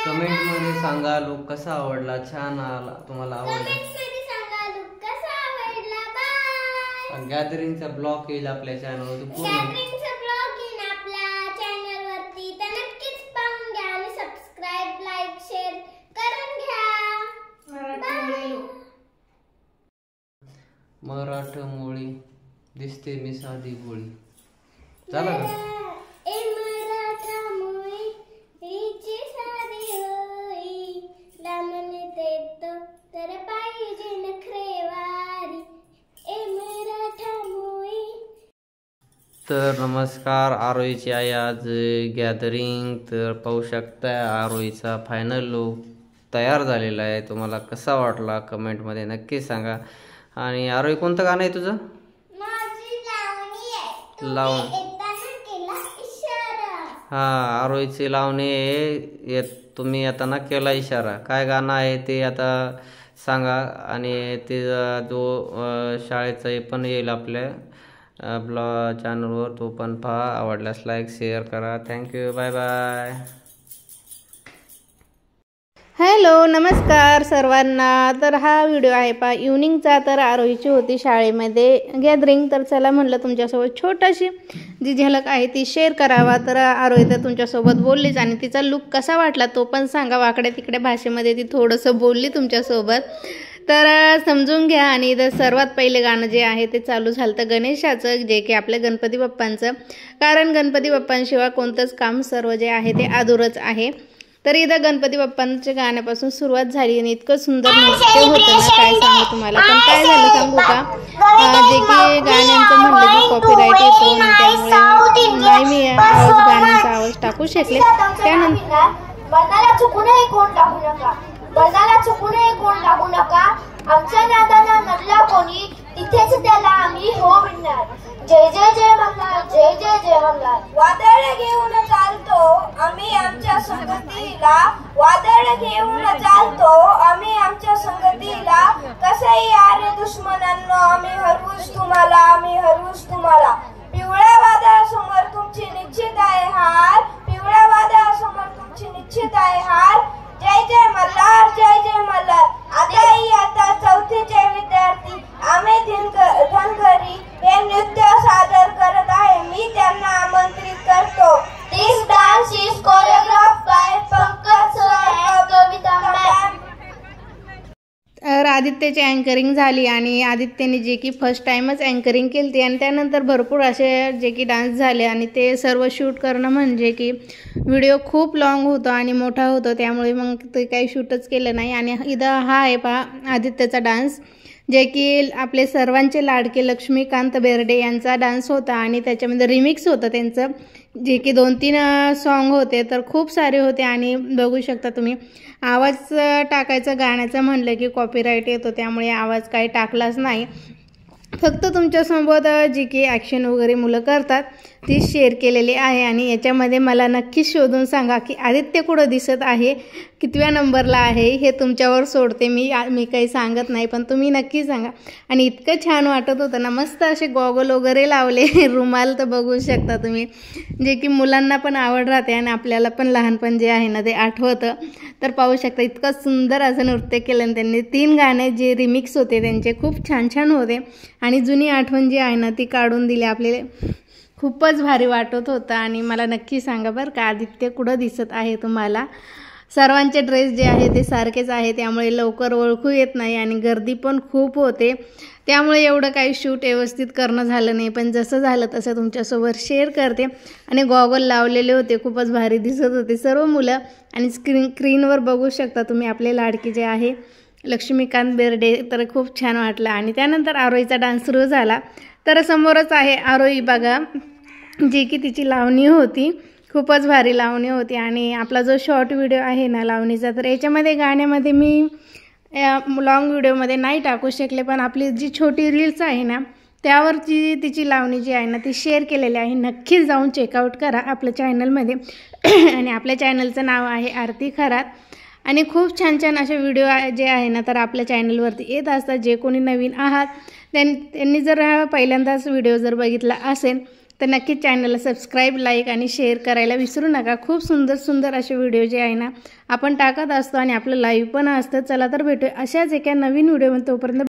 Comment मध्ये सांगा look कसा आवडला, छान आला तुम्हाला आवडला, गॅदरिंगचा ब्लॉग येईल आपल्या चॅनलवर पूर्ण मराठमोळी दिसते मी साधी गोळी झालं का? तर नमस्कार, आरोहीची आहे आज गॅदरिंग. तर पाहू शकता आरोहीचा फायनल लुक तयार झालेला आहे. तुम्हाला कसा वाटला कमेंटमध्ये नक्की सांगा. आणि आरोही कोणतं गाणं आहे तुझं? लावण. हां, आरोहीची लावणी आहे. तुम्ही आता ना केला इशारा. काय गाणं आहे ते आता सांगा. आणि ते जो शाळेचा पण येईल आपल्या चॅनलवर, तो पण पहा. आवडल्यास लाईक शेअर करा. Thank you, bye bye. हॅलो, नमस्कार सर्वांना. तर हा व्हिडिओ आहे पहा इव्हनिंगचा. तर आरोहीची होती शाळेमध्ये गॅदरिंग. तर चला म्हटलं तुमच्यासोबत छोटीशी जी झलक आहे ती शेअर करावा. तर आरोही तर तुमच्यासोबत बोललीच आणि तिचा लुक कसा वाटला तो पण सांगा. वाकड्या तिकडे भाषेमध्ये ती थोडंसं बोलली तुमच्यासोबत, तर समजून घ्या. आणि इथं सर्वात पहिले गाणं जे आहे ते चालू झालं गणेशाचं, जे की आपल्या गणपती बाप्पांचं. कारण गणपती बाप्पांशिवाय कोणतंच काम सर्व जे आहे ते अधुरच आहे. तर इथं गणपती बाप्पांच्या गाण्यापासून सुरुवात झाली आणि इतकं सुंदर नृत्य होतं ना, काय सांगू तुम्हाला. पण काय झालं सांगू का, जे की गाण्यांचं म्हणलं की कॉपीराईट येतो आणि त्यामुळे नाही मी गाण्यांचा आवाज टाकू शकले. त्यानंतर बर्दाला चुकूनही कोण लागू नका. आमच्या नादाला नडला कोणी तिथेच त्याला आम्ही हो म्हणणार. जय जय जय मल्हार, जय जय जय मल्हार. वादळ घेऊन चालतो आम्ही आमच्या संगतीला, वादळ घेऊन चालतो आम्ही आमच्या संगतीला. कसंही आरे दुश्मनांनो आम्ही हरवूच तुम्हाला, आम्ही हरवूच तुम्हाला. पिवळ्या वादळासमोर तुमची निश्चित आहे हार, पिवळ्या वादळासमोर तुमची निश्चित आहे हार. जय जय मल्हार, जय जय मल्हार. आता चौथीचे विद्यार्थी आम्ही धनगरी हे नृत्य सादर करत आहे. मी त्यांना आमंत्रित करतो. This dance is choreographed by Pankaj Kavita ma'am. तर आदित्यची अँकरिंग झाली आणि आदित्यने जे की फर्स्ट टाइमच अँकरिंग केली आणि त्यानंतर भरपूर असे जे की डान्स झाले आणि ते सर्व शूट करणं म्हणजे की व्हिडिओ खूप लॉंग होतो आणि मोठा होतो, त्यामुळे मग ते काही शूटच केलं नाही. आणि इथं हा आहे पहा आदित्यचा डान्स, जे की आपले सर्वांचे लाडके लक्ष्मीकांत बेर्डे यांचा डान्स होता आणि त्याच्यामध्ये रिमिक्स होतं त्यांचं, जे की 2-3 सॉन्ग होते. तर खूप सारे होते आणि बघू शकता तुम्ही. आवाज टाकायचा गाण्याचं म्हणलं की कॉपीराईट येतो, त्यामुळे आवाज काही टाकलाच नाही. फक्त तुमच्यासोबत जी की ॲक्शन वगैरे मुलं करतात ती शेअर केलेली आहे. आणि याच्यामध्ये मला नक्कीच शोधून सांगा की आदित्य कुठं दिसत आहे, कितव्या नंबरला आहे, हे तुमच्यावर सोडते मी काही सांगत नाही, पण तुम्ही नक्की सांगा. आणि इतकं छान वाटत होतं ना, मस्त असे गॉगल वगैरे लावले, रुमाल तर बघू शकता तुम्ही, जे की मुलांना पण आवड राहते आणि आपल्याला पण लहानपण जे आहे ना ते आठवतं. तर पाहू शकता इतकं सुंदर असं नृत्य केलं त्यांनी. 3 गाणे जे रिमिक्स होते त्यांचे खूप छान छान होते आणि जुनी आठवण जी आहे ना ती काढून दिली आपल्याला. खूपच भारी वाटत होतं. आणि मला नक्की सांगा बरं का आदित्य कुठं दिसत आहे तुम्हाला. सर्वांचे ड्रेस जे आहे ते सारखेच आहे, त्यामुळे लवकर ओळखू येत नाही आणि गर्दी पण खूप होते, त्यामुळे एवढं काही शूट व्यवस्थित करणं झालं नाही. पण जसं झालं तसं तुमच्यासोबत शेअर करते. आणि गॉगल लावलेले होते, खूपच भारी दिसत होते सर्व मुलं. आणि स्क्रीनवर बघू शकता तुम्ही आपले लाडके जे आहे लक्ष्मीकांत बेर्डे. तर खूप छान वाटलं. आणि त्यानंतर आरोहीचा डान्स सुरू झाला. तर समोरच आहे आरोही बघा, जी की तिची लावणी होती, खूपच भारी लावणी होती. आणि आपला जो शॉर्ट व्हिडिओ आहे ना लावणीचा, तर याच्यामध्ये गाण्यामध्ये मी लॉंग व्हिडिओमध्ये नाही टाकू शकले, पण आपली जी छोटी रील्स आहे ना त्यावरची तिची लावणी जी आहे ना ती शेअर केलेली आहे. नक्कीच जाऊन चेकआउट करा आपल्या चॅनलमध्ये. आणि आपल्या चॅनलचं नाव आहे आरती खरात. आणि खूप छान छान असे व्हिडिओ जे आहे ना तर आपल्या चॅनलवरती येत असतात. जे कोणी नवीन आहात त्यांनी जर पहिल्यांदाच व्हिडिओ जर बघितला असेल तर नक्कीच चॅनलला सबस्क्राईब, लाईक आणि शेअर करायला विसरू नका. खूप सुंदर सुंदर असे व्हिडिओ जे आहे ना आपण टाकत असतो आणि आपलं लाईव्ह पण असतं. चला तर भेटूया अशाच एका नवीन व्हिडिओमध्ये. तोपर्यंत